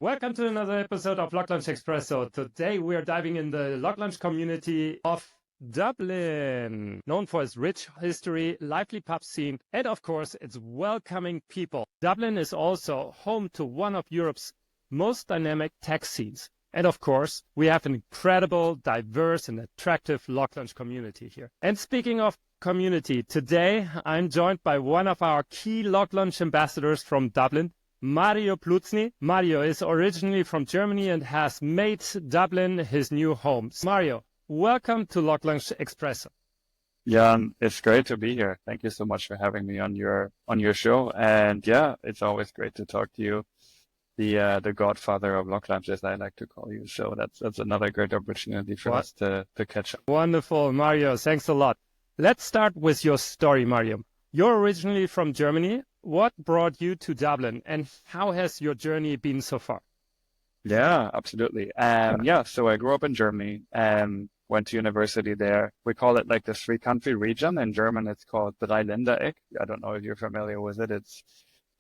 Welcome to another episode of LocLunch Espresso. Today we are diving in the LocLunch community of Dublin, known for its rich history, lively pub scene, and of course its welcoming people. Dublin is also home to one of Europe's most dynamic tech scenes. And of course, we have an incredible, diverse and attractive LocLunch community here. And speaking of community, today I'm joined by one of our key LocLunch ambassadors from Dublin, Mario Pluzny. Mario is originally from Germany and has made Dublin his new home. Mario, welcome to LocLunch Espresso. Jan, it's great to be here. Thank you so much for having me on your show. And yeah, it's always great to talk to you, the godfather of LocLunches, I like to call you. So that's another great opportunity for us to catch up. Wonderful, Mario. Thanks a lot. Let's start with your story, Mario. You're originally from Germany. What brought you to Dublin, and how has your journey been so far? Yeah, absolutely. So I grew up in Germany and went to university there. We call it like the three-country region. In German, it's called Dreiländereck. I don't know if you're familiar with it. It's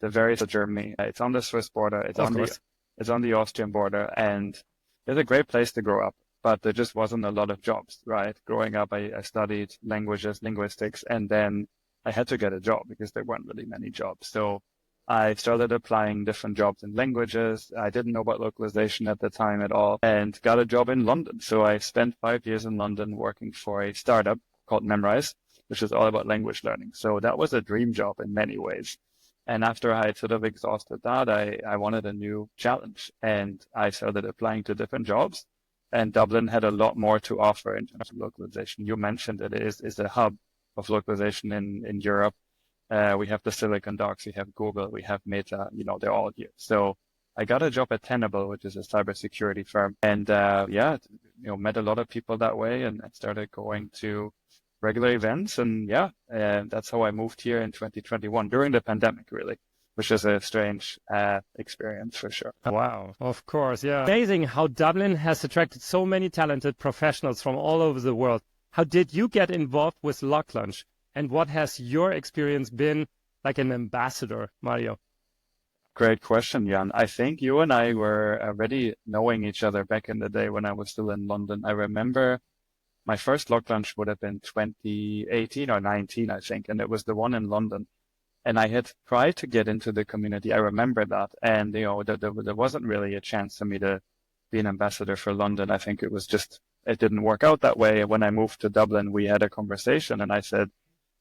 the very Germany. It's on the Swiss border. It's on the Austrian border, and it's a great place to grow up. But there just wasn't a lot of jobs, right? Growing up, I studied languages, linguistics, and then I had to get a job because there weren't really many jobs. So I started applying different jobs in languages. I didn't know about localization at the time at all and got a job in London. So I spent 5 years in London working for a startup called Memrise, which is all about language learning. So that was a dream job in many ways. And after I had sort of exhausted that, I wanted a new challenge and I started applying to different jobs. And Dublin had a lot more to offer in terms of localization. You mentioned it is a hub of localization in Europe. We have the Silicon Docs, we have Google, we have Meta, they're all here. So I got a job at Tenable, which is a cybersecurity firm. And met a lot of people that way and I started going to regular events. And that's how I moved here in 2021 during the pandemic, really, which is a strange experience for sure. Wow, of course, yeah. Amazing how Dublin has attracted so many talented professionals from all over the world. How did you get involved with LocLunch? And what has your experience been like an ambassador, Mario? Great question, Jan. I think you and I were already knowing each other back in the day when I was still in London. I remember my first LocLunch would have been 2018 or 19, I think, and it was the one in London. And I had tried to get into the community. I remember that. And, there wasn't really a chance for me to be an ambassador for London. I think it didn't work out that way. When I moved to Dublin, we had a conversation and I said,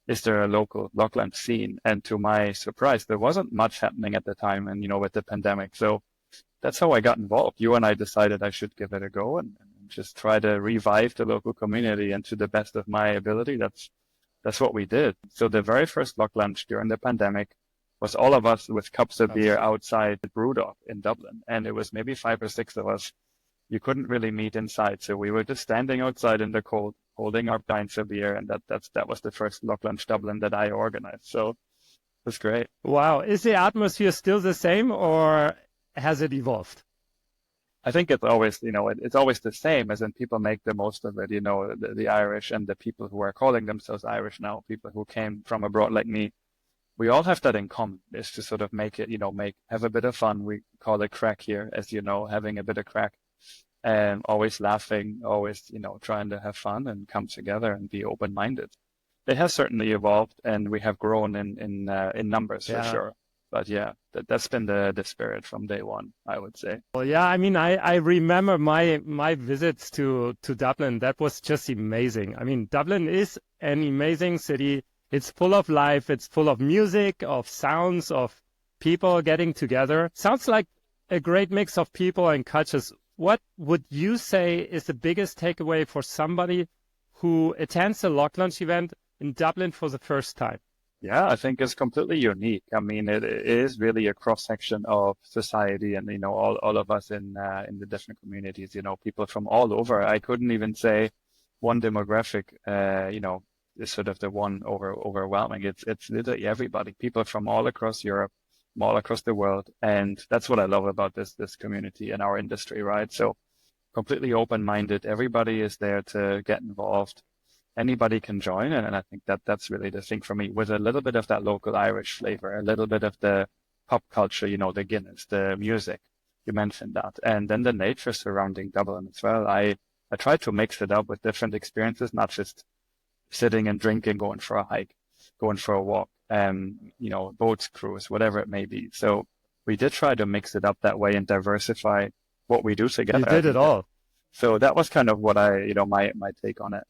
is there a local LocLunch scene? And to my surprise, there wasn't much happening at the time and, with the pandemic. So that's how I got involved. You and I decided I should give it a go and just try to revive the local community. And to the best of my ability, that's what we did. So the very first LocLunch during the pandemic was all of us with cups of beer outside the Brewdog in Dublin. And it was maybe 5 or 6 of us. You couldn't really meet inside. So we were just standing outside in the cold, holding our pints of beer. And that was the first LocLunch Dublin that I organized. So it was great. Wow. Is the atmosphere still the same or has it evolved? I think it's always, it's always the same, as in people make the most of it, the Irish and the people who are calling themselves Irish now, people who came from abroad like me. We all have that in common, is to sort of make it, have a bit of fun. We call it crack here, as you know, having a bit of crack. And always laughing, always, trying to have fun and come together and be open-minded. It has certainly evolved and we have grown in numbers for sure. But that's been the spirit from day one, I would say. Well, yeah, I mean, I remember my visits to Dublin. That was just amazing. I mean, Dublin is an amazing city. It's full of life. It's full of music, of sounds, of people getting together. Sounds like a great mix of people and cultures. What would you say is the biggest takeaway for somebody who attends a LocLunch event in Dublin for the first time? Yeah, I think it's completely unique. I mean, it is really a cross-section of society and, all of us in the different communities, people from all over. I couldn't even say one demographic, is sort of the one overwhelming. It's literally everybody, people from all across Europe, from all across the world. And that's what I love about this community and our industry, right? So completely open-minded. Everybody is there to get involved. Anybody can join. And I think that's really the thing for me, with a little bit of that local Irish flavor, a little bit of the pop culture, the Guinness, the music, You mentioned that. And then the nature surrounding Dublin as well. I try to mix it up with different experiences, not just sitting and drinking, going for a hike, going for a walk, boats cruise, whatever it may be. So we did try to mix it up that way and diversify what we do together. You did it all. So that was kind of what my take on it.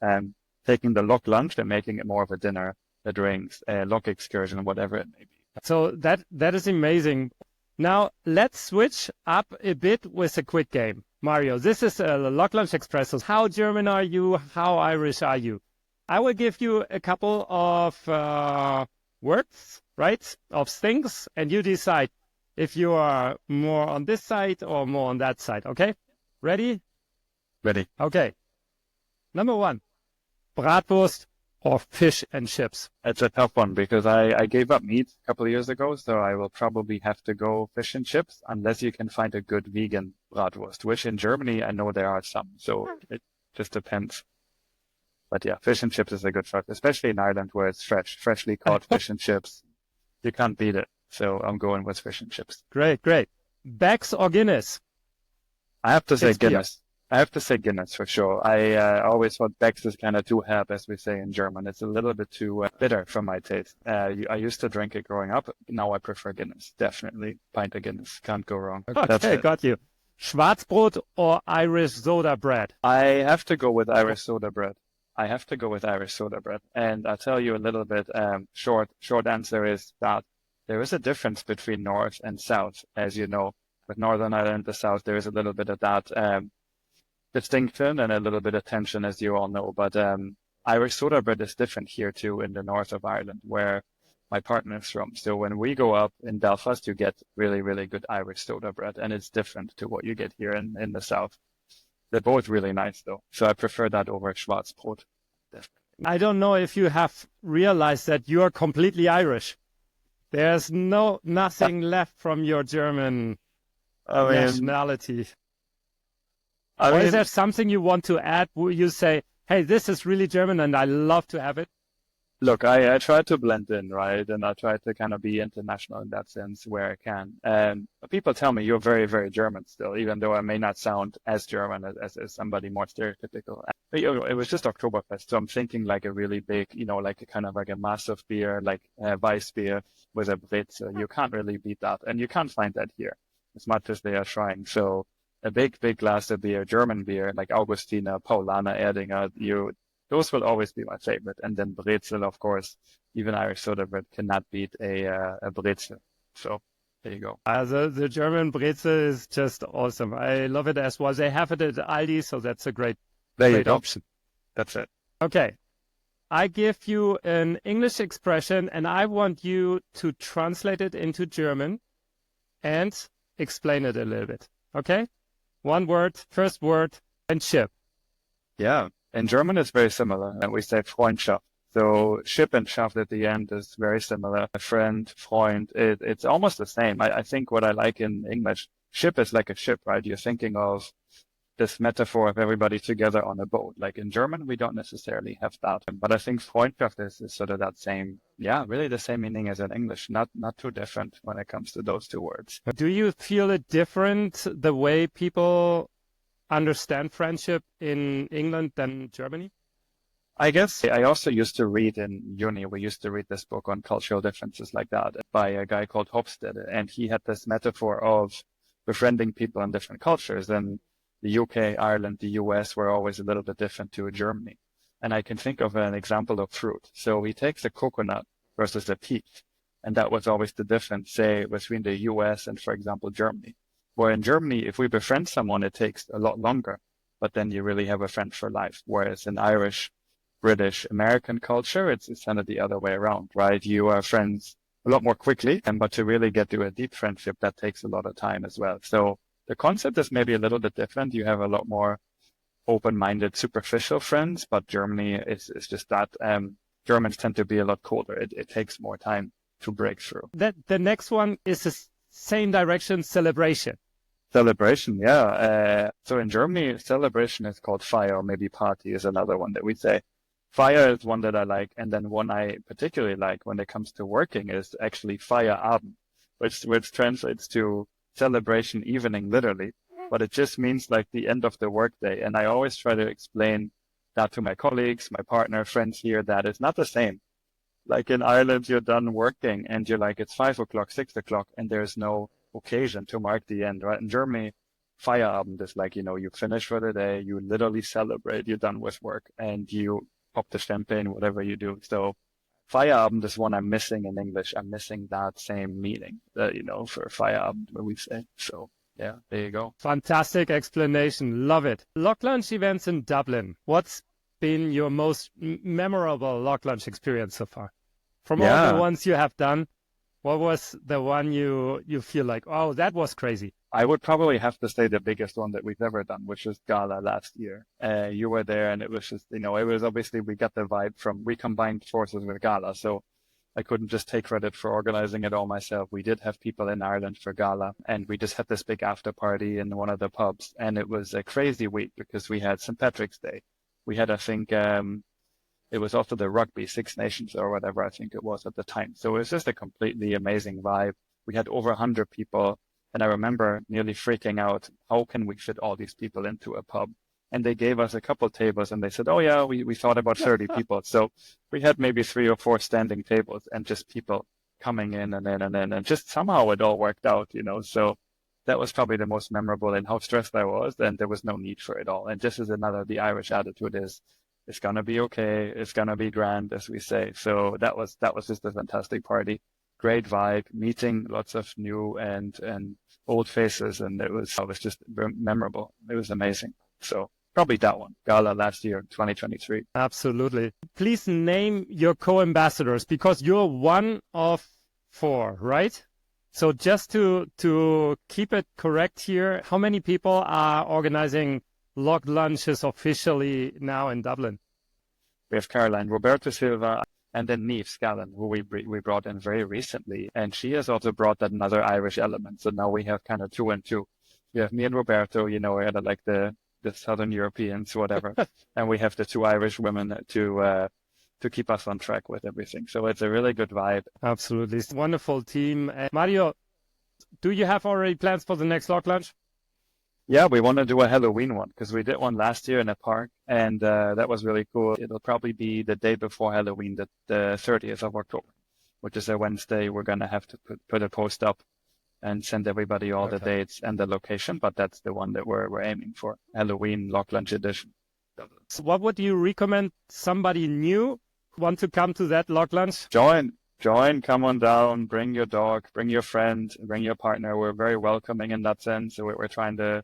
Taking the LocLunch and making it more of a dinner, the drinks, Loc excursion, whatever it may be. So that is amazing. Now let's switch up a bit with a quick game. Mario, this is a LocLunch Espresso. How German are you? How Irish are you? I will give you a couple of words, right, of things, and you decide if you are more on this side or more on that side, okay? Ready? Ready. Okay. Number 1, bratwurst or fish and chips? It's a tough one because I gave up meat a couple of years ago, so I will probably have to go fish and chips unless you can find a good vegan bratwurst, which in Germany I know there are some, so it just depends. But yeah, fish and chips is a good choice, especially in Ireland where it's freshly caught fish and chips. You can't beat it. So I'm going with fish and chips. Great, great. Beck's or Guinness? I have to say Guinness. I have to say Guinness for sure. I always thought Beck's is kind of too herb, as we say in German. It's a little bit too bitter for my taste. I used to drink it growing up. Now I prefer Guinness. Definitely. Pint of Guinness. Can't go wrong. Okay, got you. Schwarzbrot or Irish soda bread? I have to go with Irish soda bread. And I'll tell you a little bit, short answer is that there is a difference between North and South, as you know. With Northern Ireland and the South, there is a little bit of that distinction and a little bit of tension, as you all know. But Irish soda bread is different here too in the north of Ireland, where my partner is from. So when we go up in Belfast, you get really, really good Irish soda bread, and it's different to what you get here in the South. They're both really nice, though. So I prefer that over Schwarzbrot. Definitely. I don't know if you have realized that you are completely Irish. There's nothing left from your German nationality. Or is there something you want to add? Will you say, hey, this is really German and I love to have it? Look, I try to blend in, right? And I try to kind of be international in that sense where I can. And people tell me you're very, very German still, even though I may not sound as German as somebody more stereotypical. But, it was just Oktoberfest, so I'm thinking like a really big, like a kind of like a massive beer, like Weiss beer with a Britz. You can't really beat that. And you can't find that here as much as they are trying. So a big, big glass of beer, German beer, like Augustiner, Paulaner, Erdinger, those will always be my favorite. And then Brezel, of course, even Irish soda bread cannot beat a Brezel. So there you go. The German Brezel is just awesome. I love it as well. They have it at Aldi, so that's a great option. That's it. Okay. I give you an English expression and I want you to translate it into German and explain it a little bit. Okay? One word, first word, friendship. Yeah. In German, it's very similar, and we say Freundschaft. So Ship and Schaft at the end is very similar. A friend, Freund, it's almost the same. I think what I like in English, ship is like a ship, right? You're thinking of this metaphor of everybody together on a boat. Like in German, we don't necessarily have that. But I think Freundschaft is sort of that same, really the same meaning as in English. Not too different when it comes to those two words. Do you feel it different, the way people understand friendship in England than Germany? I guess I also used to read in uni, we used to read this book on cultural differences like that by a guy called Hofstede. And he had this metaphor of befriending people in different cultures. And the UK, Ireland, the US were always a little bit different to Germany. And I can think of an example of fruit. So he takes a coconut versus a peach. And that was always the difference, say, between the US and, for example, Germany. Where in Germany, if we befriend someone, it takes a lot longer, but then you really have a friend for life. Whereas in Irish, British, American culture, it's kind of the other way around, right? You are friends a lot more quickly, but to really get to a deep friendship, that takes a lot of time as well. So the concept is maybe a little bit different. You have a lot more open-minded, superficial friends, but Germany is just that. Germans tend to be a lot colder. It takes more time to break through. The next one is the same direction, celebration. Celebration, yeah. So in Germany, celebration is called Feier, or maybe party is another one that we say. Feier is one that I like, and then one I particularly like when it comes to working is actually Feierabend, which translates to celebration evening, literally, but it just means like the end of the workday. And I always try to explain that to my colleagues, my partner, friends here, that it's not the same. Like in Ireland, you're done working and you're like, it's 5 o'clock, 6 o'clock, and there's no occasion to mark the end, right? In Germany, Feierabend is like, you finish for the day, you literally celebrate, you're done with work, and you pop the champagne, whatever you do. So Feierabend is one I'm missing in English. I'm missing that same meaning, for Feierabend, what we say. So yeah, there you go. Fantastic explanation. Love it. LocLunch events in Dublin. What's been your most memorable LocLunch experience so far? From all the ones you have done, what was the one you feel like, oh, that was crazy? I would probably have to say the biggest one that we've ever done, which was Gala last year. You were there, and it was just, it was obviously, we got the vibe we combined forces with Gala. So I couldn't just take credit for organizing it all myself. We did have people in Ireland for Gala, and we just had this big after party in one of the pubs. And it was a crazy week because we had St. Patrick's Day. We had, I think, it was also the rugby, Six Nations or whatever I think it was at the time. So it was just a completely amazing vibe. We had over 100 people. And I remember nearly freaking out, how can we fit all these people into a pub? And they gave us a couple tables and they said, oh yeah, we thought about 30 people. So we had maybe 3 or 4 standing tables and just people coming in and in and in. And just somehow it all worked out, So that was probably the most memorable, and how stressed I was. And there was no need for it all. And this is the Irish attitude is, it's going to be okay. It's going to be grand, as we say. So that was just a fantastic party. Great vibe, meeting lots of new and old faces, and it was just memorable. It was amazing. So probably that one, Gala last year, 2023. Absolutely. Please name your co-ambassadors, because you're one of 4, right? So just to keep it correct here, how many people are organizing LocLunches officially now in Dublin? We have Caroline, Roberto Silva, and then Niamh Scallon, who we brought in very recently. And she has also brought that another Irish element. So now we have kind of 2 and 2. We have me and Roberto, we're like the Southern Europeans, whatever. And we have the 2 Irish women to keep us on track with everything. So it's a really good vibe. Absolutely. Wonderful team. Mario, do you have already plans for the next LocLunch? Yeah, we want to do a Halloween one because we did one last year in a park, and that was really cool. It'll probably be the day before Halloween, the 30th of October, which is a Wednesday. We're going to have to put a post up and send everybody all the dates and the location, but that's the one that we're aiming for, Halloween LocLunch edition. So what would you recommend somebody new want to come to that LocLunch? Join, come on down, bring your dog, bring your friend, bring your partner. We're very welcoming in that sense. So we're trying to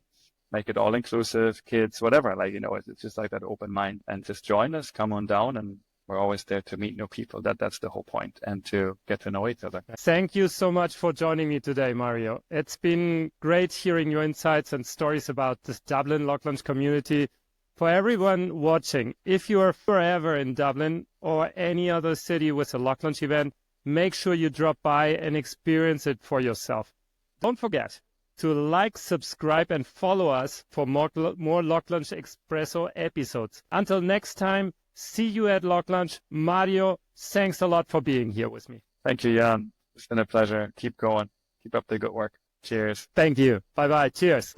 make it all inclusive, kids, whatever. It's just like that open mind, and just join us, come on down, and we're always there to meet new people. That's the whole point, and to get to know each other. Thank you so much for joining me today, Mario. It's been great hearing your insights and stories about this Dublin LocLunch community. For everyone watching, if you are forever in Dublin or any other city with a LocLunch event, make sure you drop by and experience it for yourself. Don't forget to like, subscribe, and follow us for more LocLunch Espresso episodes. Until next time, see you at LocLunch. Mario, thanks a lot for being here with me. Thank you, Jan. It's been a pleasure. Keep going. Keep up the good work. Cheers. Thank you. Bye-bye. Cheers.